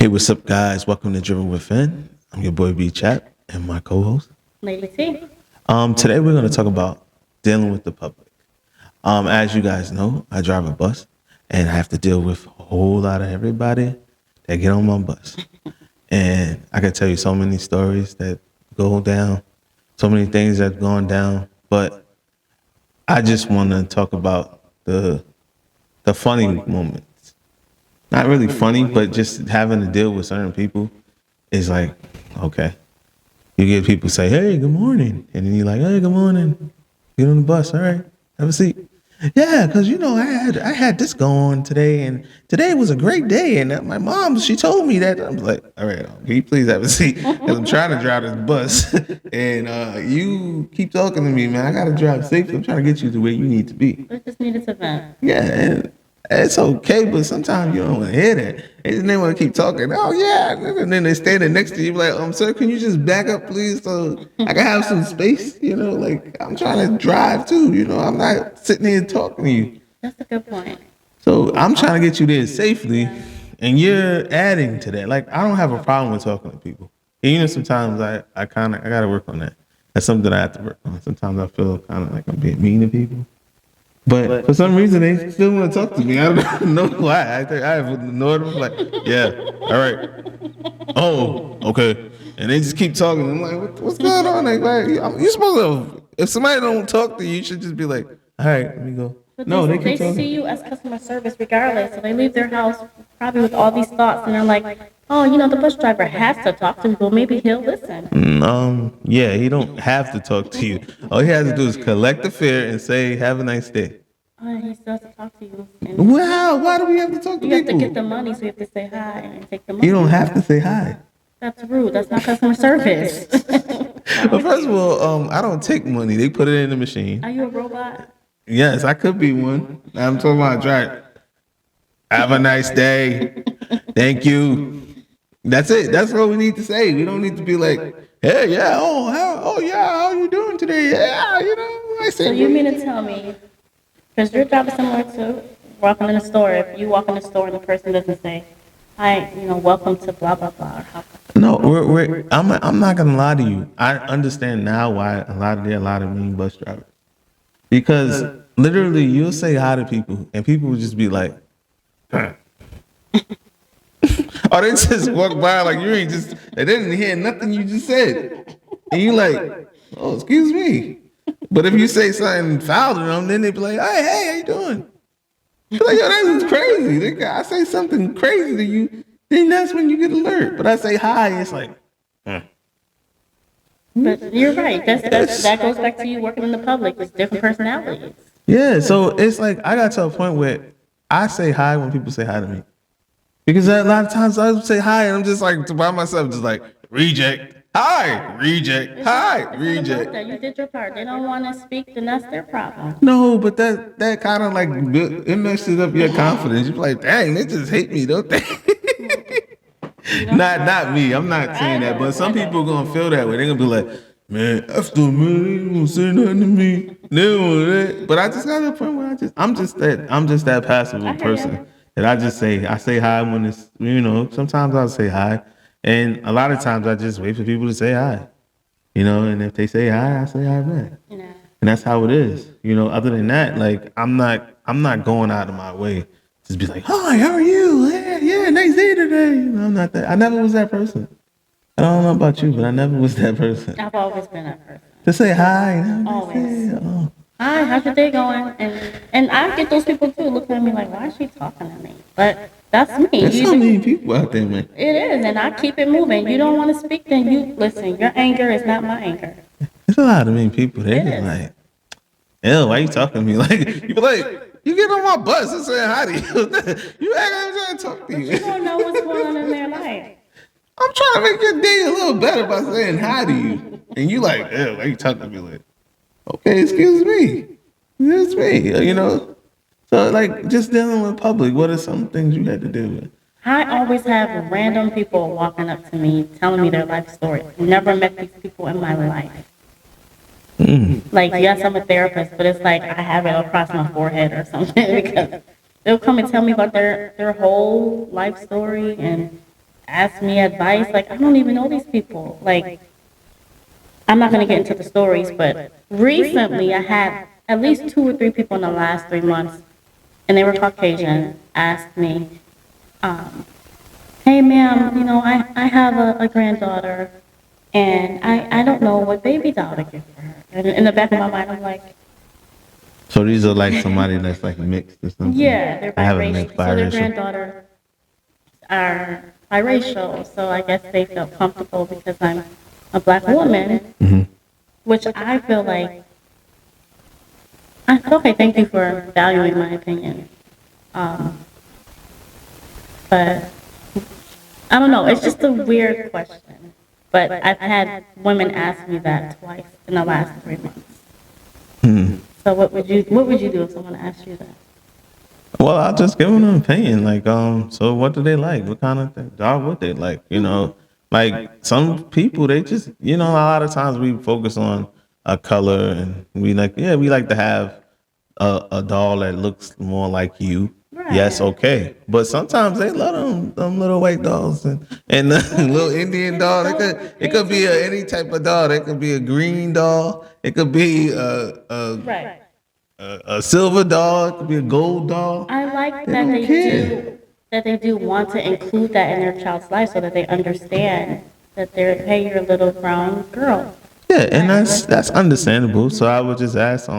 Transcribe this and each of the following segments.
Hey, what's up, guys? Welcome to Driven Within. I'm your boy B Chap and my co-host. Lady T. Today we're going to talk about dealing with the public. As you guys know, I drive a bus and I have to deal with a whole lot of everybody that get on my bus. And I can tell you so many stories that go down, so many things that have gone down. But I just want to talk about the funny moments. Not really funny, but just having to deal with certain people is like, okay. You get people say, hey, good morning. And then you're like, hey, good morning. Get on the bus. All right. Have a seat. Yeah, because I had this going today, and today was a great day. And my mom, she told me that. I'm like, all right, can you please have a seat? Because I'm trying to drive this bus, and you keep talking to me, man. I gotta drive safely. I'm trying to get you to where you need to be. We just needed to vent. Yeah, and it's okay, but sometimes you don't want to hear that. They want to keep talking. Oh yeah, and then they standing next to you, like, sir, can you just back up, please, so I can have some space? Like I'm trying to drive too. I'm not sitting here talking to you. That's a good point. So I'm trying to get you there safely, and you're adding to that. Like I don't have a problem with talking to people. And sometimes I gotta work on that. That's something I have to work on. Sometimes I feel kind of like I'm being mean to people. But for some reason, they still want to talk to me. I don't know why. I think I have ignored them. Like, yeah, all right. Oh, okay. And they just keep talking. I'm like, what's going on? Like, you're supposed to, if somebody don't talk to you, you should just be like, all right, let me go. But No, they they keep talking. see you as customer service regardless. So they leave their house probably with all these thoughts and they're like, oh, the bus driver has to talk to me, but maybe he'll listen. Yeah, he don't have to talk to you. All he has to do is collect the fare and say, have a nice day. Oh, he still has to talk to you. And Wow, why do we have to talk to you have to people? get the money, so you have to say hi and take the money. You don't have to say hi. That's rude. That's not customer service. Well, first of all, I don't take money. They put it in the machine. Are you a robot? Yes, I could be one. I'm talking about drive. Have a nice day. Thank you. That's it. That's what we need to say. We don't need to be like, hey, yeah, how you doing today? Yeah, I say. So you mean to tell me, because your job is similar to walking in a store. If you walk in a store and the person doesn't say, hi, welcome to blah, blah, blah. Or how, No, I'm not gonna lie to you. I understand now why there are a lot of mean bus drivers. Because literally you'll say hi to people and people will just be like, huh. Or they just walk by like they didn't hear nothing you just said. And you like, oh, excuse me. But if you say something foul to them, then they be like, hey, how you doing? You're like, yo, that is crazy. I say something crazy to you, then that's when you get alert. But I say hi, it's like, But you're right. That goes back to you working in the public. It's different personalities. yeah. So it's like I got to a point where I say hi when people say hi to me. Because a lot of times I say hi and I'm just like by myself, just like reject, hi, reject, hi, reject. You did your part. They don't want to speak, then that's their problem. No, but that kind of like it messes up your confidence. You're like, dang, they just hate me, don't they? Not me. I'm not saying that, but some people gonna feel that way. They're gonna be like, man, after man, they don't say nothing to me. They don't that. But I just got to the point where I'm just that passive person that I say hi when it's sometimes I'll say hi, and a lot of times I just wait for people to say hi, and if they say hi, I say hi back, and that's how it is. Other than that, like I'm not going out of my way. Just be like, hi, how are you? Yeah, nice day today. I'm not that. I never was that person. I don't know about you, but I never was that person. I've always been that person. To say hi. Always. Hi, how's your day going? And I get those people too looking at me like, why is she talking to me? But that's me. There's so many people out there, man. It is, and I keep it moving. You don't want to speak, then you listen. Your anger is not my anger. There's a lot of mean people. They're just like, ew, why you talking to me? Like, you be like, you get on my bus and saying hi to you. You act like I'm trying to talk to you. You don't know what's going on in their life. I'm trying to make your day a little better by saying hi to you. And you like, ew, why you talking to me? Like, okay, excuse me. It's me, So, like, just dealing with public, what are some things you had to deal with? I always have random people walking up to me, telling me their life story. Never met these people in my life. Like, yes, I'm a therapist, but it's like I have it across my forehead or something because they'll come and tell me about their whole life story, and ask me advice. Like, I don't even know these people. Like, I'm not going to get into the stories, but recently I had at least 2 or 3 people in the last 3 months, and they were Caucasian, asked me, um, hey, ma'am, I have a granddaughter, and I don't know what baby doll to get for her. And in the back of my mind, I'm like, So these are like somebody that's like mixed or something. yeah, they're They have a mixed biracial. So their biracial. granddaughters are biracial, so I guess they felt comfortable because I'm a black woman, Mhm. which I feel like, okay, thank you for valuing my opinion. Um, but I don't know, it's just a weird question. But I've had women ask me that twice in the last 3 months. Hmm. So what would you do if someone asked you that? Well, I'll just give them an opinion. Like, so what do they like? What kind of dog would they like? Like some people, they just, a lot of times we focus on a color and we like to have a doll that looks more like you. Yes, Right. okay. But sometimes they love them little white dolls and the little Indian doll. It could be any type of doll. It could be a green doll. It could be Right. a silver doll. It could be a gold doll. I like They that don't they care. do want to include that in their child's life so that they understand that they're, hey, you're a little brown girl. Yeah, and that's understandable. So I would just ask,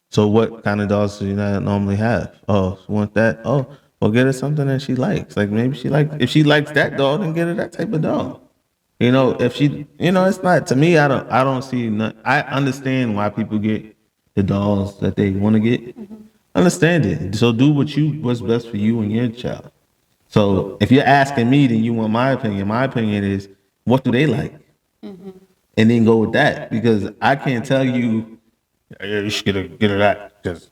so what kind of dolls do you not normally have? Oh, she want that? Oh, well, get her something that she likes. Like maybe if she likes that doll, then get her that type of doll. If she, it's not to me. I don't see. I understand why people get the dolls that they want to get. Understand it. So do what's best for you and your child. So if you're asking me, then you want my opinion. My opinion is, what do they like? And then go with that because I can't tell you, yeah, you should get her that because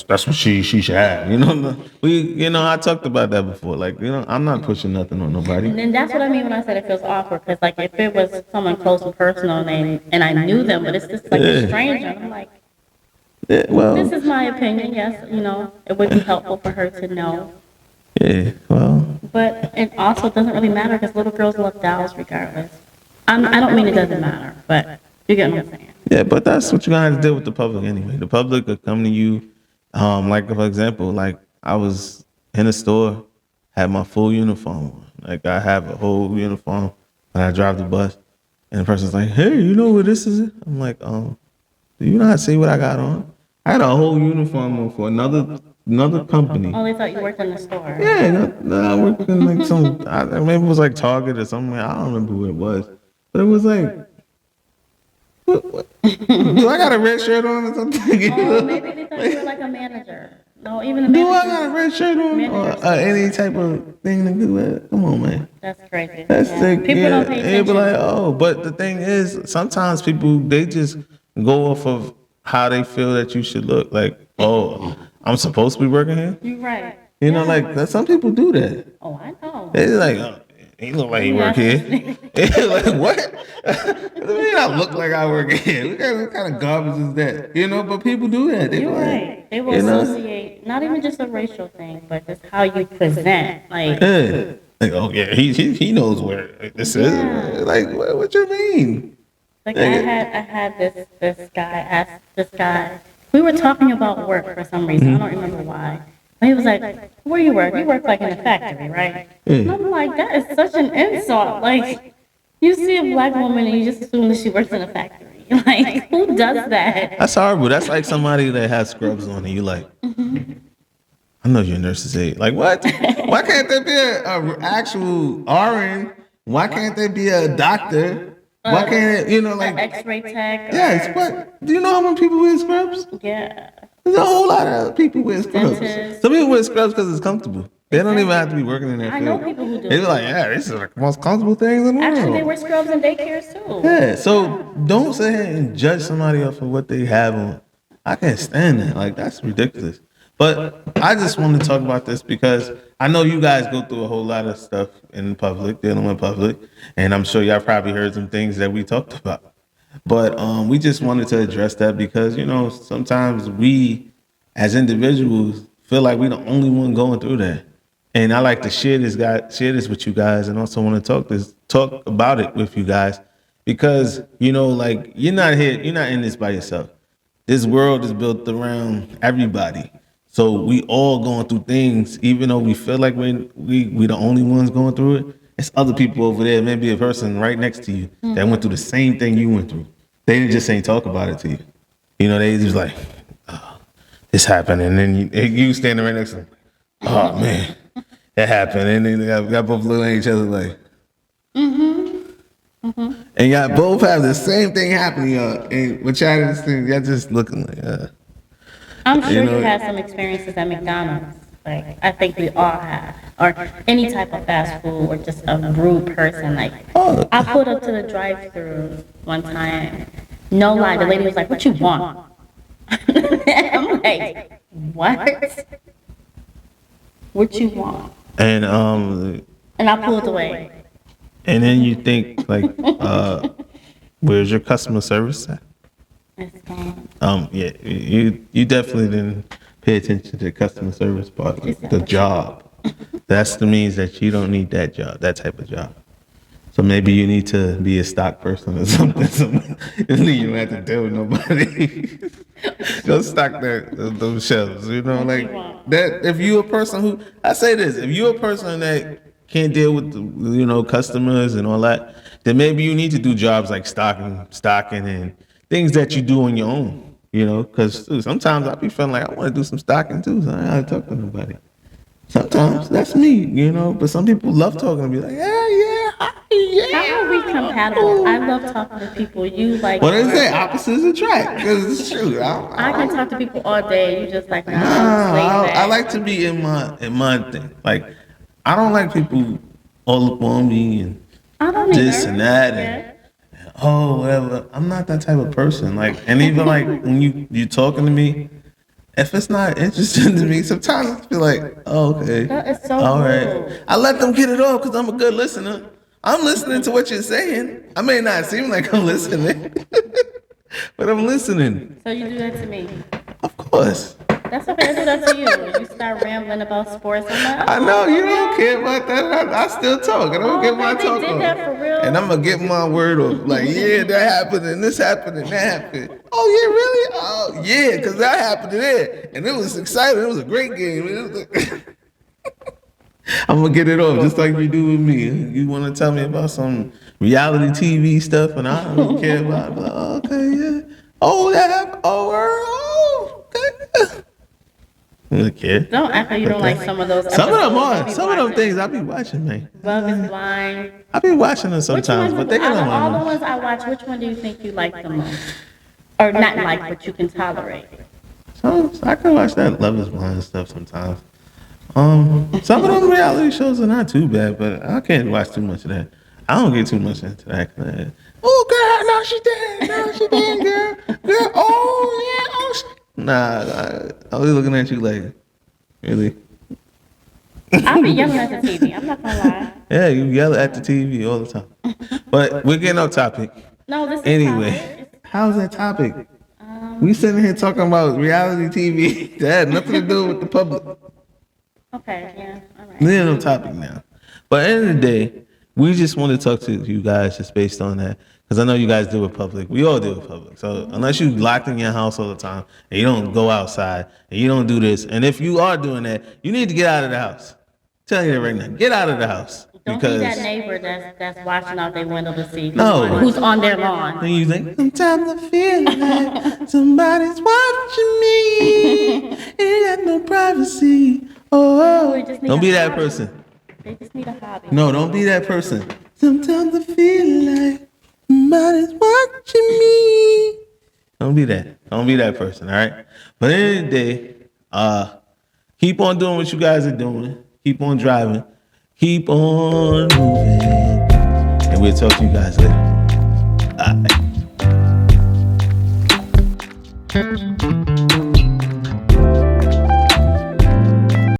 that's what she should have. I talked about that before. Like, I'm not pushing nothing on nobody. And then that's what I mean when I said it feels awkward, because like if it was someone close and personal and I knew them, but it's just like a Yeah. stranger, and I'm like, Yeah, this well, is my opinion. Yes, it would be helpful for her to know, yeah, well, but it also doesn't really matter because little girls love dolls regardless. I don't mean it doesn't matter, but you get what I'm saying. yeah, but that's what you gotta deal with the public anyway. The public will come to you, like for example, like I was in a store, had my full uniform on. Like I have a whole uniform when I drive the bus, and the person's like, "Hey, you know what this is?" I'm like, do you not see what I got on? I had a whole uniform on for another company. Oh, they thought you worked in the store. Yeah, no, I worked in like maybe it was like Target or something. I don't remember what it was, but it was like, do I got a red shirt on or something? Oh, maybe they thought you were like a manager. No, even a Do I got a manager. red shirt on or any type of thing to do with it? Come on, man. That's crazy. That's Yeah. the People don't pay They be attention. like, oh, but the thing is, sometimes people they just go off of how they feel that you should look. Like, oh, I'm supposed to be working here. You're right. Like that. Some people do that. Oh, I know. They like, he look like he work here. Like what? What do you mean I look like I work here? What kind of garbage is that? But people do that. They You're be like, right. They will you know? associate not even just a racial thing, but just how you present. Like, Yeah. Like, oh yeah, he knows where this is. Yeah. Like, what you mean? I had this guy ask this guy. We were talking about work for some reason. I don't remember why. But he was like, "Where you work? You work like in a factory, right?" And I'm like, "That is such an insult. Like, you see a black woman and you just assume that she works in a factory. Like, who does that?" That's horrible. That's like somebody that has scrubs on and you like, I know you're a nurse's aide. Like what? Why can't there be a actual RN? Why can't there be a doctor? Why can't An X-ray tech. yes, but do you know how many people wear scrubs? Yeah. There's a whole lot of people wear scrubs. Dentists. Some people wear scrubs because it's comfortable. They don't even have to be working in their I field. know people who do. They be like, yeah, this is the most comfortable thing in the world. Actually, they wear scrubs in daycares too. Yeah, so don't sit here and judge somebody off of what they have on. I can't stand that. Like that's ridiculous. But I just want to talk about this because I know you guys go through a whole lot of stuff in public, dealing with public, and I'm sure y'all probably heard some things that we talked about. But we just wanted to address that because sometimes we as individuals feel like we're the only one going through that. And I like to share this with you guys, and also want to talk about it with you guys, because like you're not in this by yourself. This world is built around everybody, so we all going through things, even though we feel like we the only ones going through it. It's other people over there, maybe a person right next to you that went through the same thing you went through. They just ain't talk about it to you. They just like, oh, this happened, and then you standing right next to them. Oh man. That happened, and then got both looking at each other like, and y'all both have the same thing happen to y'all, and what y'all just looking like, I'm sure you had some experiences at McDonald's. Like, I think we all have, or any type of fast food, or just a rude person. Like, I pulled up to the drive-thru one time. No lie, the lady was like, "What you want?" I'm like, "What? What you want?" And I pulled away. And then you think like, where's your customer service at? It's gone. Yeah, you definitely didn't pay attention to the customer service part of the job. That's the means that you don't need that job, that type of job. So maybe you need to be a stock person or something. You don't have to deal with nobody. Go stock those shelves, like that. If you a person who, I say this, if you a person that can't deal with customers and all that, then maybe you need to do jobs like stocking and things that you do on your own. Because sometimes I be feeling like I want to do some stocking too, so I don't talk to nobody. Sometimes that's me, but some people love talking and be like, yeah. How are we compatible? I love talking to people. You like. What is that? Opposites attract. Because it's true. I can talk to people all day. You just like, I like to be in my thing. Like, I don't like people all up on me and this and that and whatever. I'm not that type of person. Like, and even like when you talking to me, if it's not interesting to me, sometimes I feel like, okay, that is so all right. rude. I let them get it off because I'm a good listener. I'm listening to what you're saying. I may not seem like I'm listening, but I'm listening. So you do that to me? Of course. That's okay. I do that to you. You start rambling about sports. I'm like, I know you don't care about that. I still talk. I don't get my talk did off. that for real? And I'm gonna get my word off. Like, yeah, that happened and this happened and that happened. Oh yeah, really? Oh yeah, because that happened to there, and it was exciting. It was a great game. I'm gonna get it off just like you do with me. You want to tell me about some reality TV stuff, and I don't care about it. Like, okay, yeah. Oh, that happened. Oh, okay. I don't care. Don't act like you don't like some of those. Some of them episodes are. you Some be of them watching. things I be watching, man. Love is Blind. I be watching them sometimes, Which but one, they out got of all the on. ones I watch, which one do you think you like the most? Or not like, but you can tolerate? So I can watch that Love Is Blind stuff sometimes. Some of them reality shows are not too bad, but I can't watch too much of that. I don't get too much into that. Oh, girl, no, she did. No, she did, girl. Girl, oh, yeah, oh, she. Nah, I was looking at you like, really? I'll be yelling at the TV. I'm not gonna lie. Yeah, you yell at the TV all the time. But we're getting off topic. No, this is Anyway, topic. how's that topic? We sitting here talking about reality TV that had nothing to do with the public. Okay, yeah, all right. We're on topic now. But at the end of the day, we just want to talk to you guys just based on that. Because I know you guys deal with public. We all deal with public. So unless you locked in your house all the time and you don't go outside and you don't do this, and if you are doing that, you need to get out of the house. I'm telling you that right now. Get out of the house. Don't be that neighbor that's watching out their window to see No. who's on their lawn. And you think, sometimes I feel like somebody's watching me. Ain't got no privacy. Oh, They just need don't a be that hobby. person. They just need a hobby. No, don't be that person. Sometimes I feel like somebody's watching me. Don't be that. Don't be that person, all right? But at the end of the day, keep on doing what you guys are doing. Keep on driving. Keep on moving. And we'll talk to you guys later. Bye.